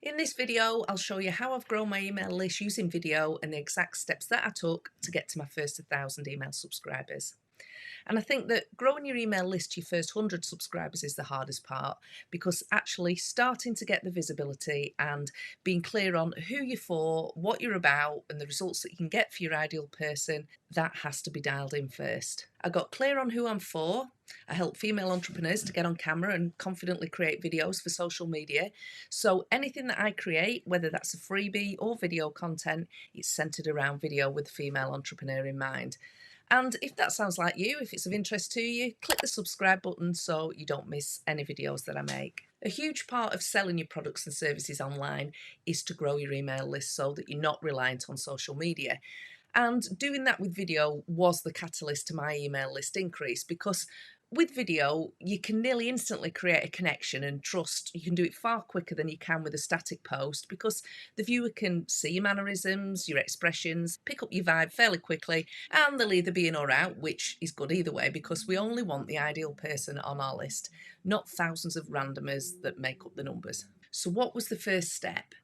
In this video, I'll show you how I've grown my email list using video and the exact steps that I took to get to my first 1,000 email subscribers. And I think that growing your email list to your first 100 subscribers is the hardest part, because actually starting to get the visibility and being clear on who you're for, what you're about, and the results that you can get for your ideal person, that has to be dialed in first. I got clear on who I'm for. I help female entrepreneurs to get on camera and confidently create videos for social media. So anything that I create, whether that's a freebie or video content, it's centered around video with the female entrepreneur in mind. And if that sounds like you, if it's of interest to you, click the subscribe button so you don't miss any videos that I make. A huge part of selling your products and services online is to grow your email list so that you're not reliant on social media. And doing that with video was the catalyst to my email list increase, because with video, you can nearly instantly create a connection and trust. You can do it far quicker than you can with a static post, because the viewer can see your mannerisms, your expressions, pick up your vibe fairly quickly, and they'll either be in or out, which is good either way, because we only want the ideal person on our list, not thousands of randomers that make up the numbers. So what was the first step?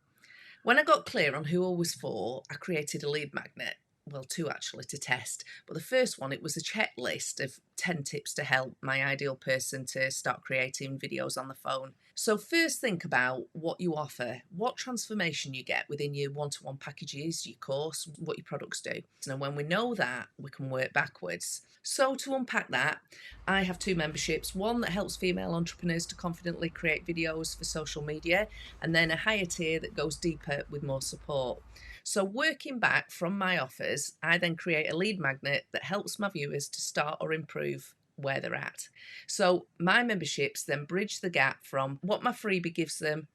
When I got clear on who I was for, I created a lead magnet. Well, two actually to test. But the first one, it was a checklist of 10 tips to help my ideal person to start creating videos on the phone. So first think about what you offer, what transformation you get within your one-to-one packages, your course, what your products do. And when we know that, we can work backwards. So to unpack that, I have two memberships, one that helps female entrepreneurs to confidently create videos for social media, and then a higher tier that goes deeper with more support. So working back from my offers, I then create a lead magnet that helps my viewers to start or improve where they're at. So my memberships then bridge the gap from what my freebie gives them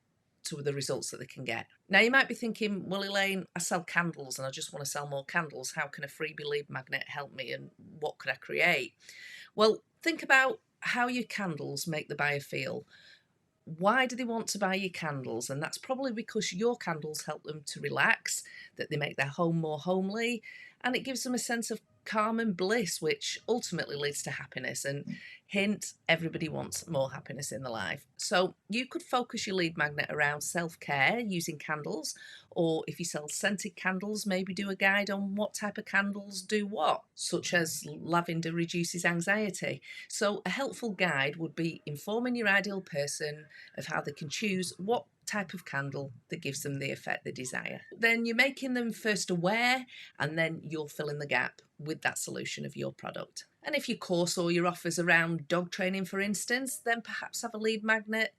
to the results that they can get. Now you might be thinking, well, Elaine, I sell candles and I just want to sell more candles. How can a freebie lead magnet help me, and what could I create? Well, think about how your candles make the buyer feel. Why do they want to buy your candles? And that's probably because your candles help them to relax, that they make their home more homely, and it gives them a sense of calm and bliss, which ultimately leads to happiness. And hint, everybody wants more happiness in their life. So you could focus your lead magnet around self-care using candles, or if you sell scented candles, maybe do a guide on what type of candles do what, such as lavender reduces anxiety. So a helpful guide would be informing your ideal person of how they can choose what type of candle that gives them the effect they desire. Then you're making them first aware, and then you'll fill in the gap with that solution of your product. And if your course or your offers around dog training, for instance, then perhaps have a lead magnet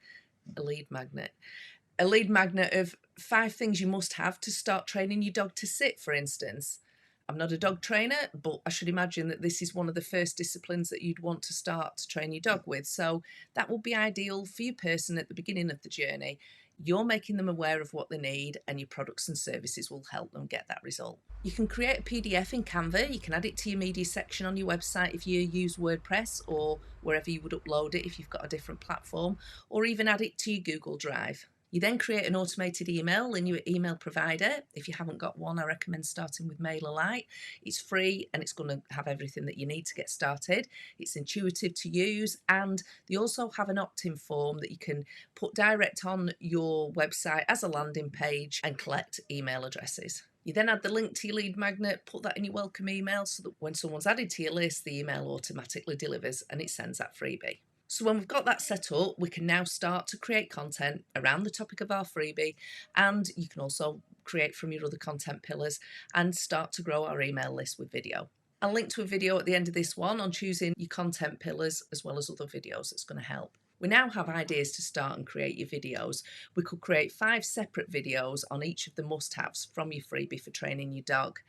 of 5 things you must have to start training your dog to sit, for instance. I'm not a dog trainer, but I should imagine that this is one of the first disciplines that you'd want to start to train your dog with. So that will be ideal for your person at the beginning of the journey. You're making them aware of what they need, and your products and services will help them get that result. You can create a PDF in Canva. You can add it to your media section on your website if you use WordPress, or wherever you would upload it if you've got a different platform, or even add it to your Google Drive. You then create an automated email in your email provider. If you haven't got one, I recommend starting with MailerLite. It's free and it's going to have everything that you need to get started. It's intuitive to use, and they also have an opt-in form that you can put direct on your website as a landing page and collect email addresses. You then add the link to your lead magnet, put that in your welcome email so that when someone's added to your list, the email automatically delivers and it sends that freebie. So when we've got that set up, we can now start to create content around the topic of our freebie, and you can also create from your other content pillars and start to grow our email list with video. I'll link to a video at the end of this one on choosing your content pillars as well as other videos that's going to help. We now have ideas to start and create your videos. We could create 5 separate videos on each of the must-haves from your freebie for training your dog.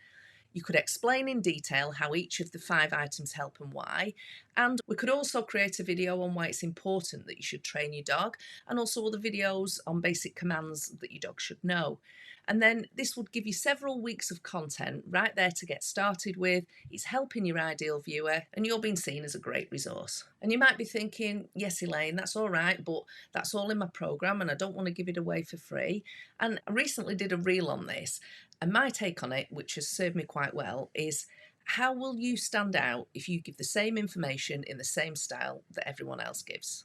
You could explain in detail how each of the 5 items help and why, and we could also create a video on why it's important that you should train your dog, and also other videos on basic commands that your dog should know. And then this would give you several weeks of content right there to get started with. It's helping your ideal viewer, and you're being seen as a great resource. And you might be thinking, yes, Elaine, that's all right, but that's all in my program and I don't want to give it away for free. And I recently did a reel on this, and my take on it, which has served me quite well, is how will you stand out if you give the same information in the same style that everyone else gives?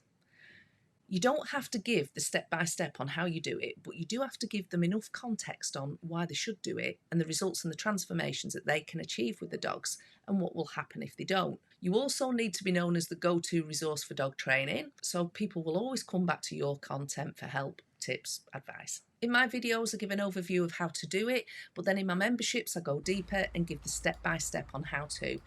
You don't have to give the step-by-step on how you do it, but you do have to give them enough context on why they should do it and the results and the transformations that they can achieve with the dogs and what will happen if they don't. You also need to be known as the go-to resource for dog training, so people will always come back to your content for help, tips, advice. In my videos, I give an overview of how to do it, but then in my memberships, I go deeper and give the step-by-step on how to.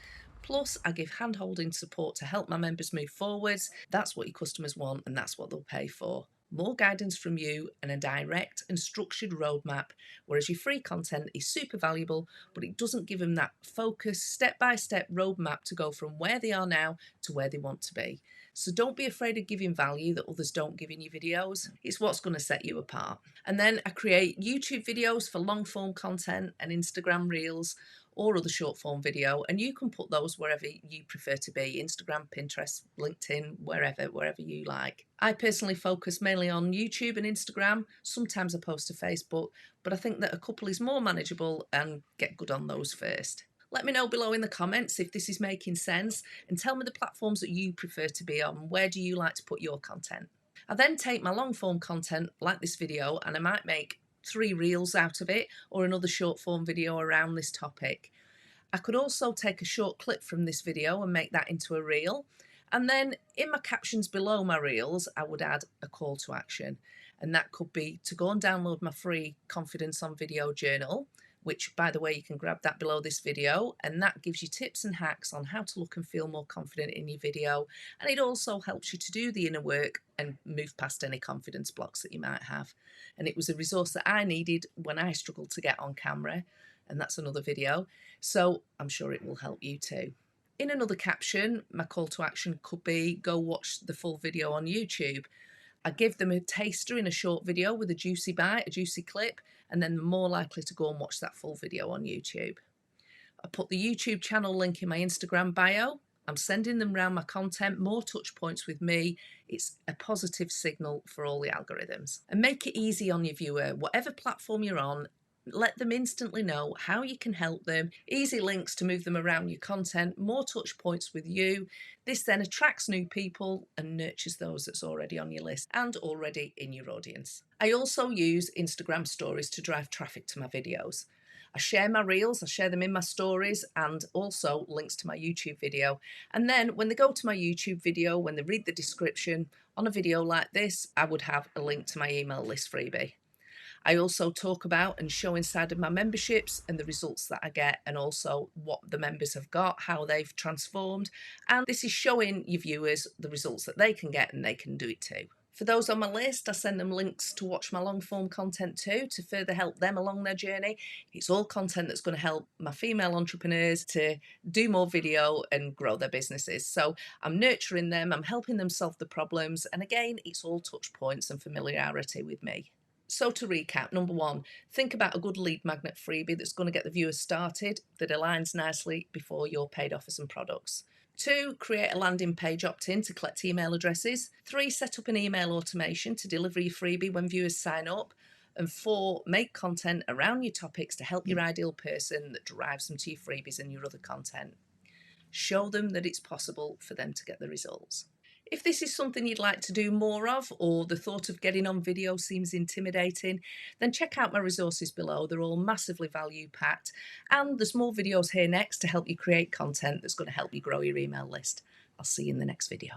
Plus, I give hand-holding support to help my members move forwards. That's what your customers want and that's what they'll pay for. More guidance from you and a direct and structured roadmap, whereas your free content is super valuable, but it doesn't give them that focused step-by-step roadmap to go from where they are now to where they want to be. So don't be afraid of giving value that others don't give in your videos. It's what's going to set you apart. And then I create YouTube videos for long form content and Instagram Reels or other short form video, and you can put those wherever you prefer to be: Instagram, Pinterest, LinkedIn, wherever you like. I personally focus mainly on YouTube and Instagram. Sometimes I post to Facebook, but I think that a couple is more manageable and get good on those first. Let me know below in the comments if this is making sense, and tell me the platforms that you prefer to be on. Where do you like to put your content? I then take my long form content like this video and I might make 3 reels out of it or another short form video around this topic. I could also take a short clip from this video and make that into a reel. And then in my captions below my reels, I would add a call to action. And that could be to go and download my free Confidence on Video journal, which, by the way, you can grab that below this video, and that gives you tips and hacks on how to look and feel more confident in your video, and it also helps you to do the inner work and move past any confidence blocks that you might have. And it was a resource that I needed when I struggled to get on camera, and that's another video, so I'm sure it will help you too. In another caption, my call to action could be go watch the full video on YouTube. I give them a taster in a short video with a juicy bite, a juicy clip, and then they're more likely to go and watch that full video on YouTube. I put the YouTube channel link in my Instagram bio. I'm sending them around my content, more touch points with me. It's a positive signal for all the algorithms. And make it easy on your viewer. Whatever platform you're on, let them instantly know how you can help them. Easy links to move them around your content, more touch points with you. This then attracts new people and nurtures those that's already on your list and already in your audience. I also use Instagram stories to drive traffic to my videos. I share my reels, I share them in my stories, and also links to my YouTube video. And then when they go to my YouTube video, when they read the description on a video like this, I would have a link to my email list freebie. I also talk about and show inside of my memberships and the results that I get, and also what the members have got, how they've transformed. And this is showing your viewers the results that they can get and they can do it too. For those on my list, I send them links to watch my long form content too, to further help them along their journey. It's all content that's going to help my female entrepreneurs to do more video and grow their businesses. So I'm nurturing them, I'm helping them solve the problems. And again, it's all touch points and familiarity with me. So to recap, number 1, think about a good lead magnet freebie that's going to get the viewers started, that aligns nicely before your paid offers and products. 2, create a landing page opt-in to collect email addresses. 3, set up an email automation to deliver your freebie when viewers sign up. And 4, make content around your topics to help your ideal person that drives them to your freebies and your other content. Show them that it's possible for them to get the results. If this is something you'd like to do more of, or the thought of getting on video seems intimidating, then check out my resources below. They're all massively value packed, and there's more videos here next to help you create content that's going to help you grow your email list. I'll see you in the next video.